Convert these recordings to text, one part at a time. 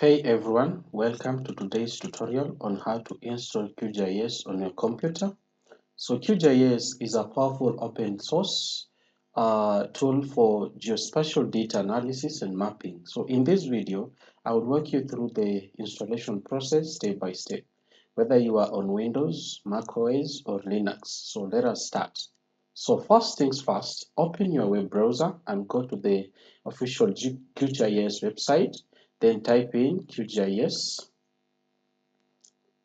Hey everyone, welcome to today's tutorial on how to install QGIS on your computer. So QGIS is a powerful open source tool for geospatial data analysis and mapping. So in this video, I will walk you through the installation process step by step, whether you are on Windows, Mac OS or Linux. So let us start. So first things first, open your web browser and go to the official QGIS website. Then type in QGIS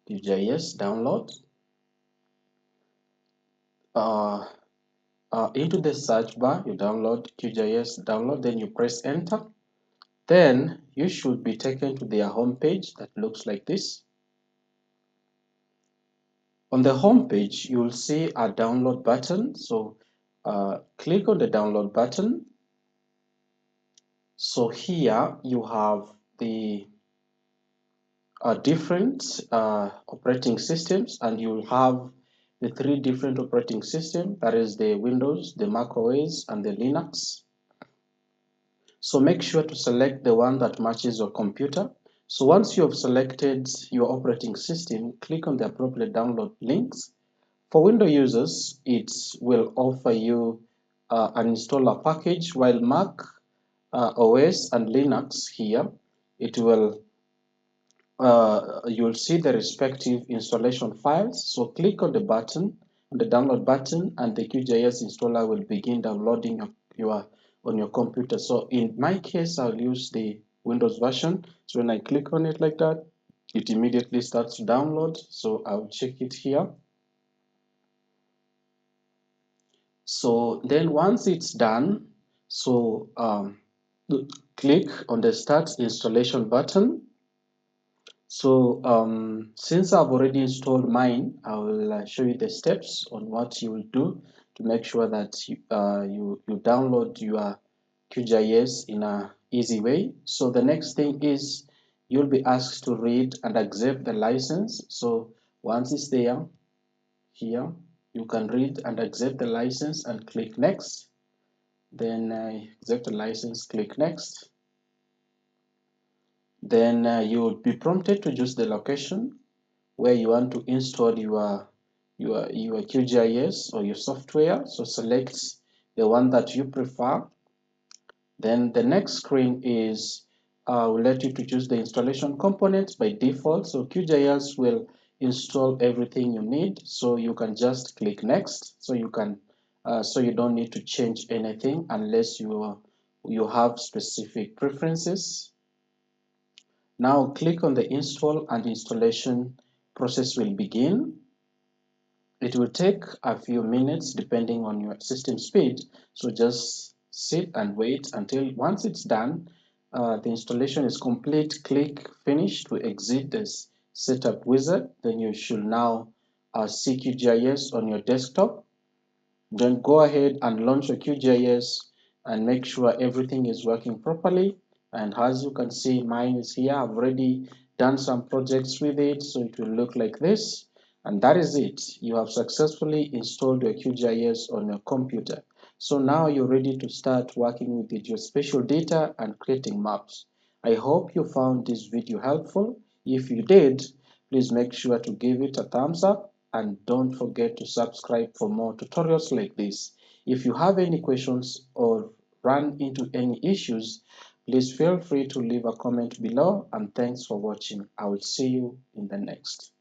download. Into the search bar, you download QGIS download, then you press enter. Then you should be taken to their homepage that looks like this. On the homepage, you will see a download button. So click on the download button. So here you have the different operating systems, and you'll have the three different operating systems, that is the Windows, the Mac OS, and the Linux. So make sure to select the one that matches your computer. So once you have selected your operating system, click on the appropriate download links. For Windows users, it will offer you an installer package, while Mac OS and Linux here, it will you'll see the respective installation files. So click on the button, on the download button, and the QGIS installer will begin downloading on your computer. So in my case, I'll use the Windows version. So when I click on it like that, it immediately starts to download. So I'll check it here. So then once it's done, so click on the start installation button. So since I've already installed mine, I will show you the steps on what you will do to make sure that you download your QGIS in a easy way. So the next thing is you'll be asked to read and accept the license. So once it's there, here, you can read and accept the license and click next. Then accept the license, click next. Then you will be prompted to choose the location where you want to install your QGIS or your software. So select the one that you prefer. Then the next screen is will let you to choose the installation components by default. So QGIS will install everything you need. So you can just click next. So you can so you don't need to change anything unless you have specific preferences. Now click on the install and installation process will begin. It will take a few minutes depending on your system speed. So just sit and wait until once it's done, the installation is complete. Click finish to exit this setup wizard. Then you should now see QGIS on your desktop. Then go ahead and launch your QGIS and make sure everything is working properly. And as you can see, mine is here. I've already done some projects with it, so it will look like this. And that is it. You have successfully installed your QGIS on your computer. So now you're ready to start working with your geospatial data and creating maps. I hope you found this video helpful. If you did, please make sure to give it a thumbs up and don't forget to subscribe for more tutorials like this. If you have any questions or run into any issues, please feel free to leave a comment below, and thanks for watching. I will see you in the next.